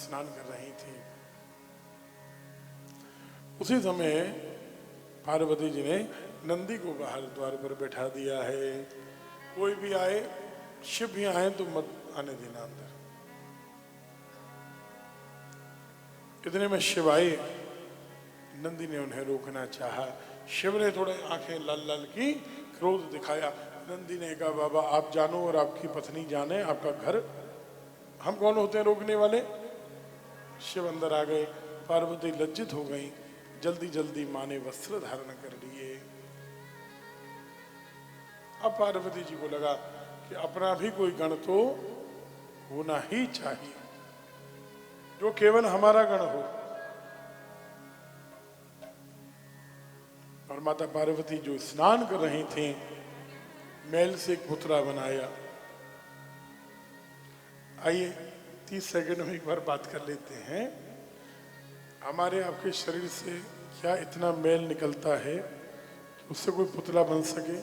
स्नान कर रही थी। उसी समय पार्वती जी ने नंदी को बाहर द्वार पर बैठा दिया है। कोई भी आए, शिव भी आए तो मत आने देना अंदर। इतने में शिव आए, नंदी ने उन्हें रोकना चाहा। शिव ने थोड़े आंखें लाल लाल की, क्रोध दिखाया। नंदी ने कहा बाबा आप जानो और आपकी पत्नी जाने, आपका घर, हम कौन होते हैं रोकने वाले। शिव अंदर आ गए। पार्वती लज्जित हो गई। जल्दी जल्दी माँ ने वस्त्र धारण कर लिए। अब पार्वती जी को लगा कि अपना भी कोई गण तो होना ही चाहिए, जो केवल हमारा गण हो। और माता पार्वती जो स्नान कर रही थी, मैल से एक पुतला बनाया। आइए 30 सेकंड में एक बार बात कर लेते हैं। हमारे आपके शरीर से क्या इतना मैल निकलता है कि उससे कोई पुतला बन सके?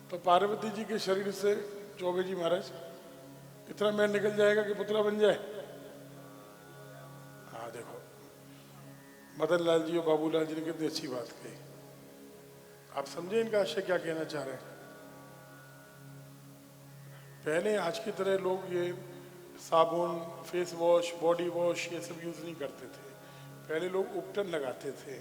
तो पार्वती जी के शरीर से चौबे जी महाराज इतना मैल निकल जाएगा कि पुतला बन जाए? हाँ देखो, मदन लाल जी और बाबूलाल जी ने कितनी अच्छी बात कही। आप समझे इनका आशय क्या कहना चाह रहे हैं? पहले आज की तरह लोग ये साबुन, फेस वॉश, बॉडी वॉश ये सब यूज नहीं करते थे। पहले लोग उपटन लगाते थे।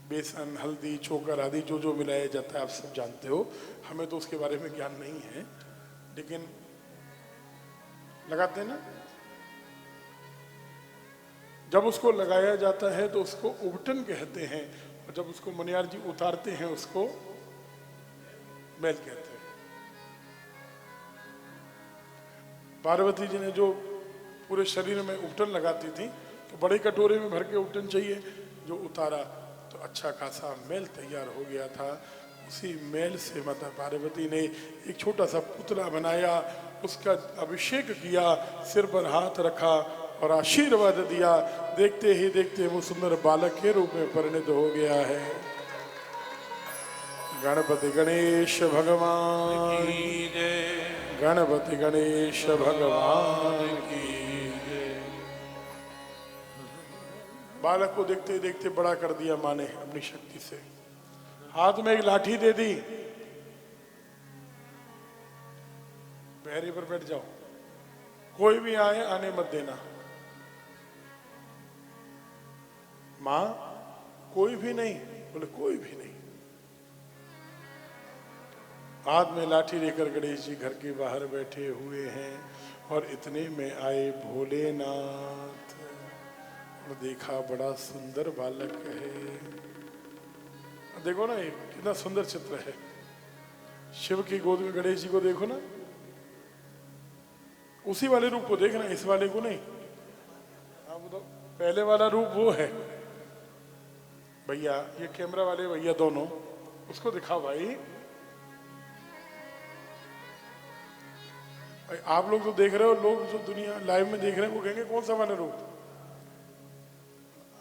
बेसन, हल्दी, चोकर आदि जो जो मिलाया जाता है आप सब जानते हो। हमें तो उसके बारे में ज्ञान नहीं है, लेकिन लगाते हैं ना। जब उसको लगाया जाता है तो उसको उपटन कहते हैं, और जब उसको मुनियार जी उतारते हैं उसको मैल कहते हैं। पार्वती जी ने जो पूरे शरीर में उपटन लगाती थी, तो बड़े कटोरे में भर के उपटन चाहिए, जो उतारा तो अच्छा खासा मैल तैयार हो गया था। उसी मैल से माता पार्वती ने एक छोटा सा पुतला बनाया, उसका अभिषेक किया, सिर पर हाथ रखा और आशीर्वाद दिया। देखते ही देखते वो सुंदर बालक के रूप में परिणत हो गया है। गणपति गणेश भगवान की जय। गणपति गणेश भगवान की जय। बालक को देखते देखते बड़ा कर दिया माँ ने अपनी शक्ति से। हाथ में एक लाठी दे दी, पैरी पर बैठ जाओ, कोई भी आए आने मत देना। माँ कोई भी नहीं, बोले कोई भी नहीं। हाथ में लाठी लेकर गणेश जी घर के बाहर बैठे हुए हैं, और इतने में आए भोलेनाथ। और देखा बड़ा सुंदर बालक है। देखो ना, ये कितना सुंदर चित्र है। शिव की गोद में गणेश जी को देखो ना, उसी वाले रूप को देखना, इस वाले को नहीं। हाँ वो तो पहले वाला रूप वो है भैया, ये कैमरा वाले भैया दोनों, उसको दिखाओ भाई। आप लोग जो देख रहे हो, लोग जो दुनिया लाइव में देख रहे हैं, वो कहेंगे कौन सा वाला रूप।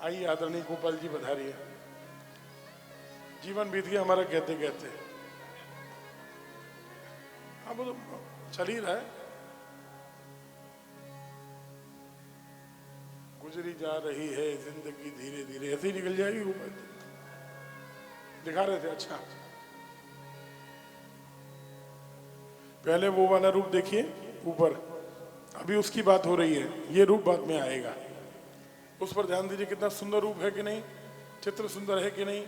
आइए आदरणीय गोपाल जी पधारिए। जीवन बीत गया हमारा कहते कहते। अब वो तो चल ही रहा है, गुजरी जा रही है जिंदगी धीरे धीरे, ऐसे ही निकल जाएगी। ऊपर दिखा रहे थे। अच्छा, पहले वो वाला रूप देखिए ऊपर, अभी उसकी बात हो रही है, ये रूप बाद में आएगा। उस पर ध्यान दीजिए, कितना सुंदर रूप है कि नहीं, चित्र सुंदर है कि नहीं।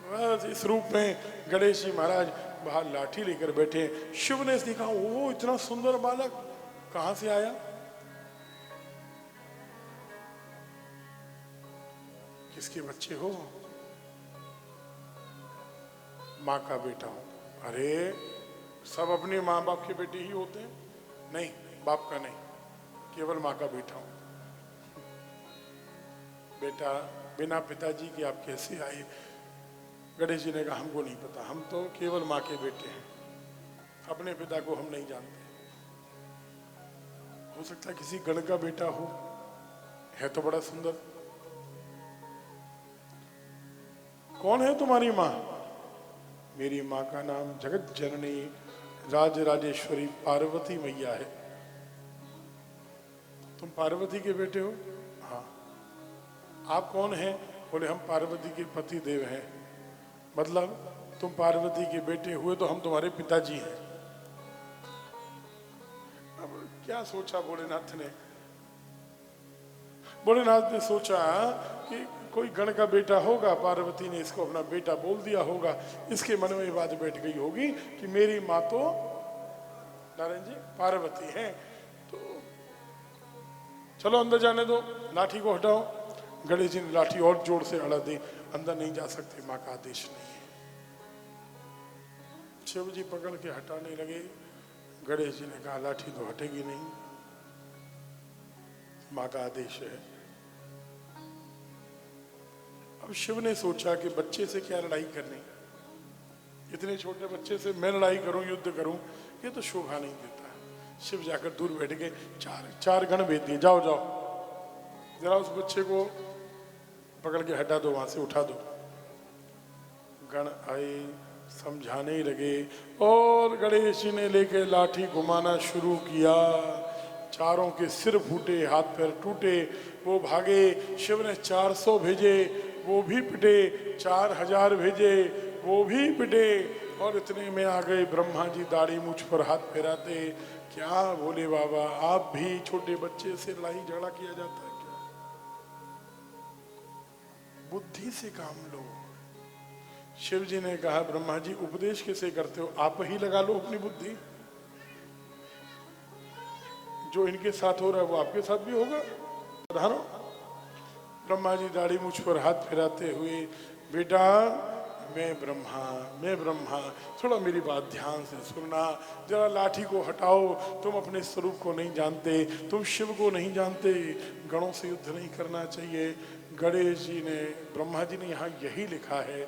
बस इस रूप में गणेश जी महाराज बाहर लाठी लेकर बैठे। शिव ने देखा, ओ इतना सुंदर बालक कहां से आया, किसके बच्चे हो? माँ का बेटा हूं। अरे सब अपने माँ बाप के बेटे ही होते हैं? नहीं, बाप का नहीं, केवल माँ का बेटा हूं। बेटा बिना पिताजी के आप कैसे आए? गणेश जी ने कहा हमको नहीं पता, हम तो केवल माँ के बेटे हैं, अपने पिता को हम नहीं जानते। हो सकता है किसी गण का बेटा हो, है तो बड़ा सुंदर। कौन है तुम्हारी माँ? मेरी माँ का नाम जगत जननी राज राजेश्वरी पार्वती मैया है। तुम पार्वती के बेटे हो? हाँ। आप कौन हैं? बोले हम पार्वती के पति देव हैं। मतलब तुम पार्वती के बेटे हुए तो हम तुम्हारे पिताजी हैं। अब क्या सोचा भोलेनाथ ने? भोलेनाथ ने सोचा कि कोई गण का बेटा होगा, पार्वती ने इसको अपना बेटा बोल दिया होगा, इसके मन में ये बात बैठ गई होगी कि मेरी माँ तो नारायण जी पार्वती हैं, तो चलो अंदर जाने दो, लाठी को हटाओ। गणेश जी ने लाठी और जोर से अड़ा दी, अंदर नहीं जा सकते, माँ का आदेश नहीं है। शिव जी पकड़ के हटाने लगे। गणेश जी ने कहा लाठी तो हटेगी नहीं, माँ का आदेश है। अब शिव ने सोचा कि बच्चे से क्या लड़ाई करनी, इतने छोटे बच्चे से मैं लड़ाई करूं, युद्ध करूं, ये तो शोभा नहीं देता। शिव जाकर दूर बैठ गए, चार गण भेज दिए, जाओ जाओ जरा उस बच्चे को पकड़ के हटा दो, वहां से उठा दो। गण आए, समझाने ही लगे, और गणेश जी ने लेके लाठी घुमाना शुरू किया। चारों के सिर फूटे, हाथ पैर टूटे, वो भागे। शिव ने 400 भेजे, वो भी पिटे। 4000 भेजे, वो भी पिटे। और इतने में आ गए ब्रह्मा जी, दाढ़ी मुझ पर हाथ फेराते। क्या बोले बाबा, आप भी छोटे बच्चे से लड़ाई झगड़ा किया जाता है क्या? बुद्धि से काम लो। शिव जी ने कहा ब्रह्मा जी उपदेश कैसे करते हो? आप ही लगा लो अपनी बुद्धि, जो इनके साथ हो रहा है वो आपके साथ भी होगा। प्रधानो ब्रह्मा जी दाढ़ी मुझ पर हाथ फिराते हुए, बेटा मैं ब्रह्मा, थोड़ा मेरी बात ध्यान से सुनना, जरा लाठी को हटाओ। तुम अपने स्वरूप को नहीं जानते, तुम शिव को नहीं जानते, गणों से युद्ध नहीं करना चाहिए। गणेश जी ने, ब्रह्मा जी ने यहाँ यही लिखा है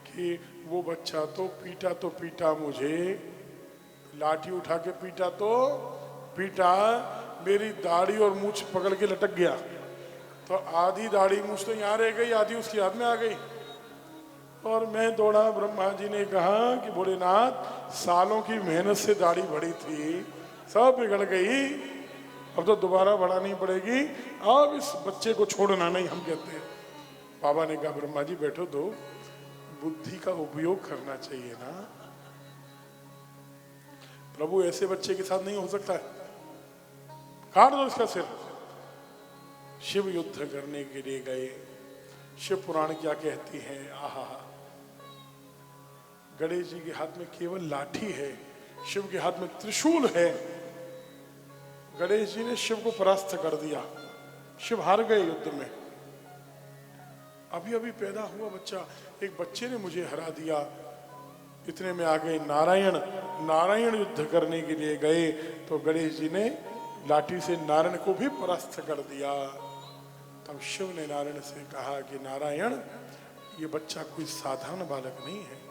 कि वो बच्चा तो पीटा मुझे, लाठी उठा के पीटा, मेरी दाढ़ी और मूछ पकड़ के लटक गया, तो आधी दाढ़ी मूछ तो यहाँ रह गई, आधी उसकी हाथ में आ गई, और मैं दौड़ा। ब्रह्मा जी ने कहा कि भोलेनाथ सालों की मेहनत से दाढ़ी बढ़ी थी, सब बिगड़ गई, अब तो दोबारा बढ़ानी पड़ेगी, अब इस बच्चे को छोड़ना नहीं, हम कहते हैं। बाबा ने कहा ब्रह्मा जी बैठो, दो बुद्धि का उपयोग करना चाहिए ना प्रभु, ऐसे बच्चे के साथ नहीं हो सकता है, काट दो इसका सिर। शिव युद्ध करने के लिए गए। शिव पुराण क्या कहती है, आहा, गणेश जी के हाथ में केवल लाठी है, शिव के हाथ में त्रिशूल है। गणेश जी ने शिव को परास्त कर दिया, शिव हार गए युद्ध में। अभी अभी पैदा हुआ बच्चा, एक बच्चे ने मुझे हरा दिया। इतने में आ गए नारायण युद्ध करने के लिए गए, तो गणेश जी ने लाठी से नारायण को भी परास्त कर दिया। तब शिव ने नारायण से कहा कि नारायण, ये बच्चा कोई साधारण बालक नहीं है,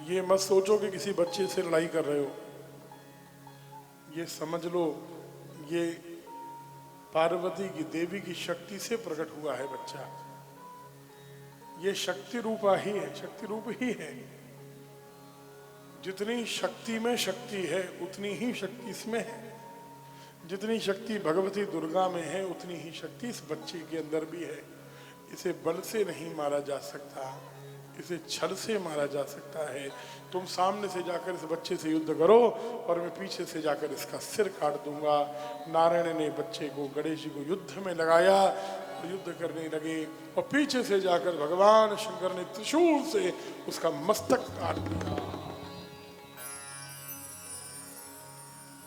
ये मत सोचो कि किसी बच्चे से लड़ाई कर रहे हो, ये समझ लो ये पार्वती की, देवी की शक्ति से प्रकट हुआ है बच्चा, ये शक्ति रूपा ही है, शक्ति रूप ही है। जितनी शक्ति में शक्ति है उतनी ही शक्ति इसमें है, जितनी शक्ति भगवती दुर्गा में है उतनी ही शक्ति इस बच्चे के अंदर भी है। इसे बल से नहीं मारा जा सकता, इसे छल से मारा जा सकता है। तुम सामने से जाकर इस बच्चे से युद्ध करो और मैं पीछे से जाकर इसका सिर काट दूंगा। नारायण ने बच्चे को, गणेश जी को युद्ध में लगाया और युद्ध करने लगे, और पीछे से जाकर भगवान शंकर ने त्रिशूल से उसका मस्तक काट दिया।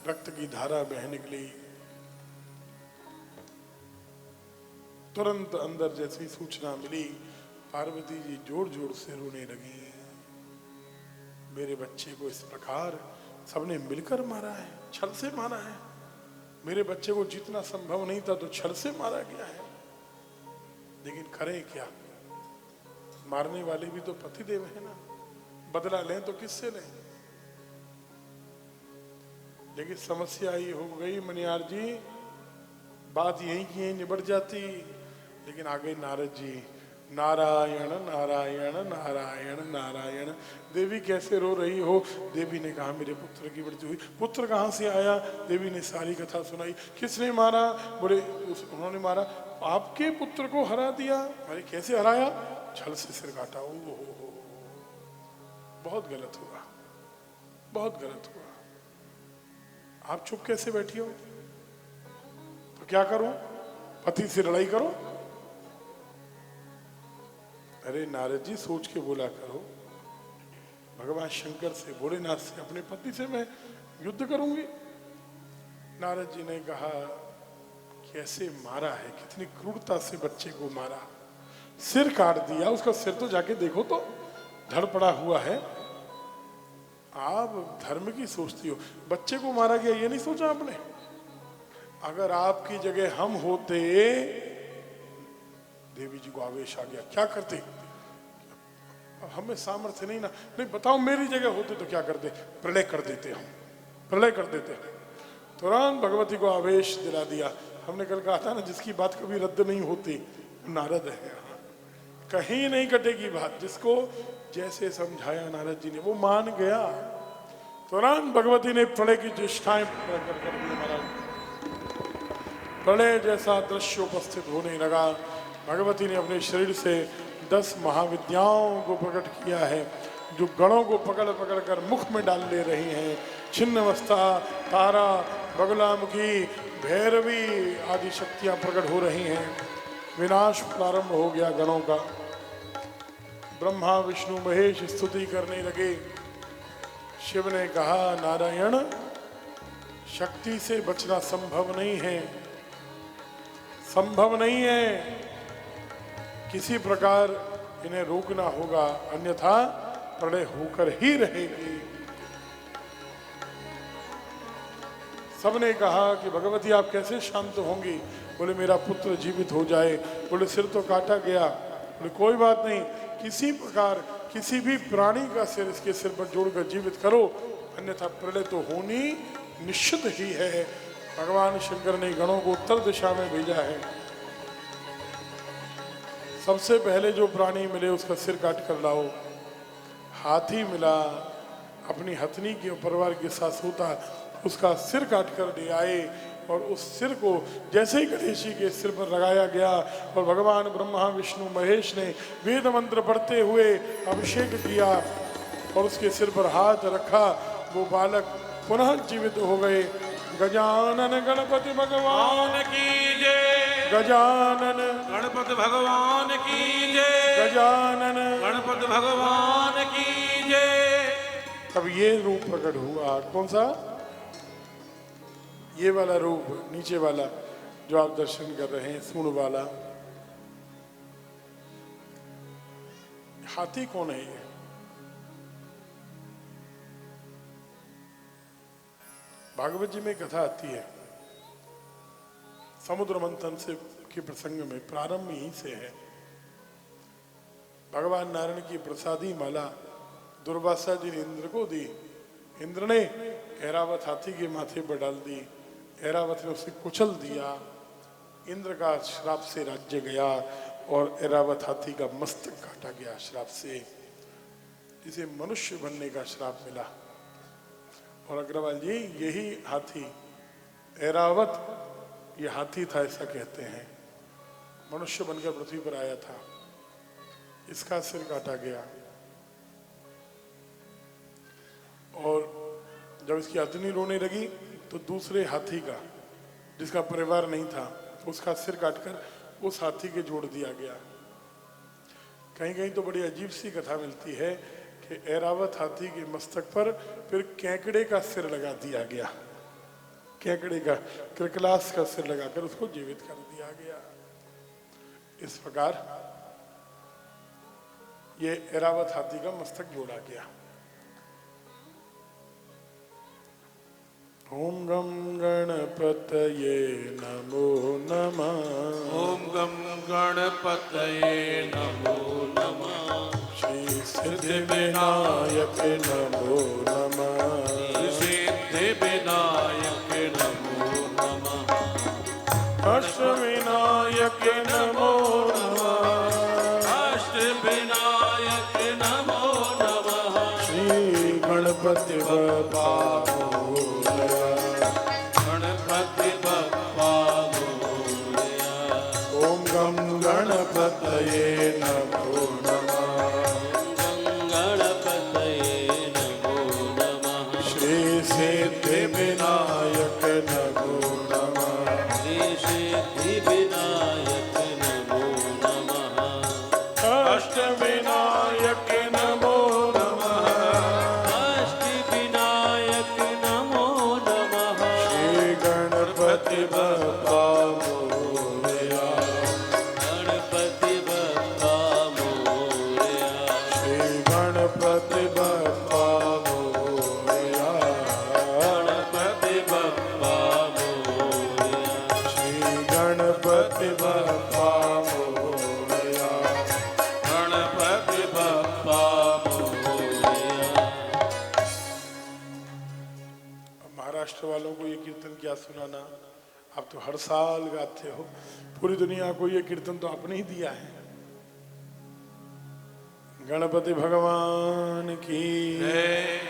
रक्त की धारा बह निकली। तुरंत अंदर जैसी सूचना मिली, पार्वती जी जोर जोर से रोने लगी। मेरे बच्चे को इस प्रकार सबने मिलकर मारा है, छल से मारा है। मेरे बच्चे को जितना संभव नहीं था तो छल से मारा गया है। लेकिन करें क्या, मारने वाले भी तो पतिदेव है ना, बदला लें तो किससे लें। लेकिन समस्या ये हो गई मनियार जी, बात यही की निबट जाती, लेकिन आ गए नारद जी। नारायण नारायण नारायण नारायण। देवी कैसे रो रही हो? देवी ने कहा मेरे पुत्र की मृत्यु हुई। पुत्र कहाँ से आया? देवी ने सारी कथा सुनाई। किसने मारा? बोले उन्होंने मारा। आपके पुत्र को हरा दिया। अरे कैसे हराया? छल से सिर काटा। ओ बहुत गलत हुआ, बहुत गलत हुआ। आप चुप कैसे बैठी हो? तो क्या करूं? पति से लड़ाई करो? अरे नारद जी सोच के बोला करो। भगवान शंकर से, भोलेनाथ से, अपने पति से मैं युद्ध करूंगी? नारद जी ने कहा कैसे मारा है, कितनी क्रूरता से बच्चे को मारा। सिर काट दिया। उसका सिर तो जाके देखो तो, धड़ पड़ा हुआ है। आप धर्म की सोचती हो, बच्चे को मारा गया ये नहीं सोचा आपने? अगर आपकी जगह हम होते, देवी जी को आवेश आ गया, क्या करते? हमें सामर्थ्य नहीं ना। नहीं बताओ मेरी जगह होते तो क्या करते? प्रलय कर देते, हम प्रलय कर देते। तुरंत भगवती को आवेश दिला दिया। हमने कल कहा था ना, जिसकी बात कभी रद्द नहीं होती नारद है। कहीं नहीं कटेगी बात। जिसको जैसे समझाया नारद जी ने वो मान गया। तुरंत भगवती ने प्रलय की ज्येष्ठाएं प्रकट कर दी। महाराज प्रलय जैसा दृश्य उपस्थित होने लगा। भगवती ने अपने शरीर से 10 महाविद्याओं को प्रकट किया है, जो गणों को पकड़ पकड़ कर मुख में डाल ले रही हैं। छिन्नमस्ता, तारा, बगुलामुखी, भैरवी आदि शक्तियां प्रकट हो रही हैं। विनाश प्रारंभ हो गया गणों का। ब्रह्मा विष्णु महेश स्तुति करने लगे। शिव ने कहा नारायण, शक्ति से बचना संभव नहीं है, संभव नहीं है। किसी प्रकार इन्हें रोकना होगा, अन्यथा प्रलय होकर ही रहेगी। सबने कहा कि भगवती आप कैसे शांत होंगी? बोले मेरा पुत्र जीवित हो जाए। बोले सिर तो काटा गया। बोले कोई बात नहीं, किसी प्रकार किसी भी प्राणी का सिर इसके सिर पर जोड़कर जीवित करो, अन्यथा प्रलय तो होनी निश्चित ही है। भगवान शंकर ने गणों को उत्तर दिशा में भेजा है। सबसे पहले जो प्राणी मिले उसका सिर काट कर लाओ। हाथी मिला, अपनी हथनी के परिवार के साथ सोता, उसका सिर काट कर ले आए। और उस सिर को जैसे ही गणेश जी के सिर पर लगाया गया और भगवान ब्रह्मा विष्णु महेश ने वेद मंत्र पढ़ते हुए अभिषेक किया और उसके सिर पर हाथ रखा, वो बालक पुनः जीवित हो गए। गजानन गणपति भगवान की जय। गजानन गणपति भगवान की जय। गजानन गणपति भगवान की जय। तब ये रूप प्रकट हुआ। कौन सा? ये वाला रूप, नीचे वाला जो आप दर्शन कर रहे हैं, सूंड वाला हाथी कौन है? ये भागवत जी में कथा आती है, समुद्र मंथन से के प्रसंग में, प्रारंभ यहीं से है। भगवान नारायण की प्रसादी माला दुर्वासा जी ने इंद्र को दी। इंद्र ने ऐरावत हाथी के माथे पर डाल दी। ऐरावत ने उसे कुचल दिया। इंद्र का श्राप से राज्य गया और ऐरावत हाथी का मस्तक काटा गया श्राप से। इसे मनुष्य बनने का श्राप मिला। और अग्रवाल जी, यही हाथी ऐरावत, ये हाथी था ऐसा कहते हैं, मनुष्य बनकर पृथ्वी पर आया था। इसका सिर काटा गया और जब इसकी अग्नि रोने लगी तो दूसरे हाथी का, जिसका परिवार नहीं था, उसका सिर काटकर उस हाथी के जोड़ दिया गया। कहीं कहीं तो बड़ी अजीब सी कथा मिलती है कि ऐरावत हाथी के मस्तक पर फिर केकड़े का सिर लगा दिया गया। केकड़े का, क्रिकलास का सिर लगाकर उसको जीवित कर दिया गया। इस प्रकार ये ऐरावत हाथी का मस्तक जोड़ा गया। ओम गम गणपतये नमो नमः। ओम गम गणपतये नमो नमः। श्री सिद्धि विनायक नमो नमः। सिद्धि विनायक नमो नमः। अष्ट विनायक नमो नमः। गणपति बप्पा मोरया। गणपति बप्पा मोरया। ओम गम गणपतये नमो नमः। श्री सिद्धि विनायक नमो नमः। अष्ट विनायक नमो नमः। श्री गणपति बप्पा मोरया। श्री गणपति बप्पा मोरया। श्री गणपति बप्पा मोरया। गणपति बप्पा मोरया। महाराष्ट्र वालों को ये कीर्तन क्या सुनाना, आप तो हर साल गाते हो। पूरी दुनिया को ये कीर्तन तो आपने ही दिया है। गणपति भगवान की जय।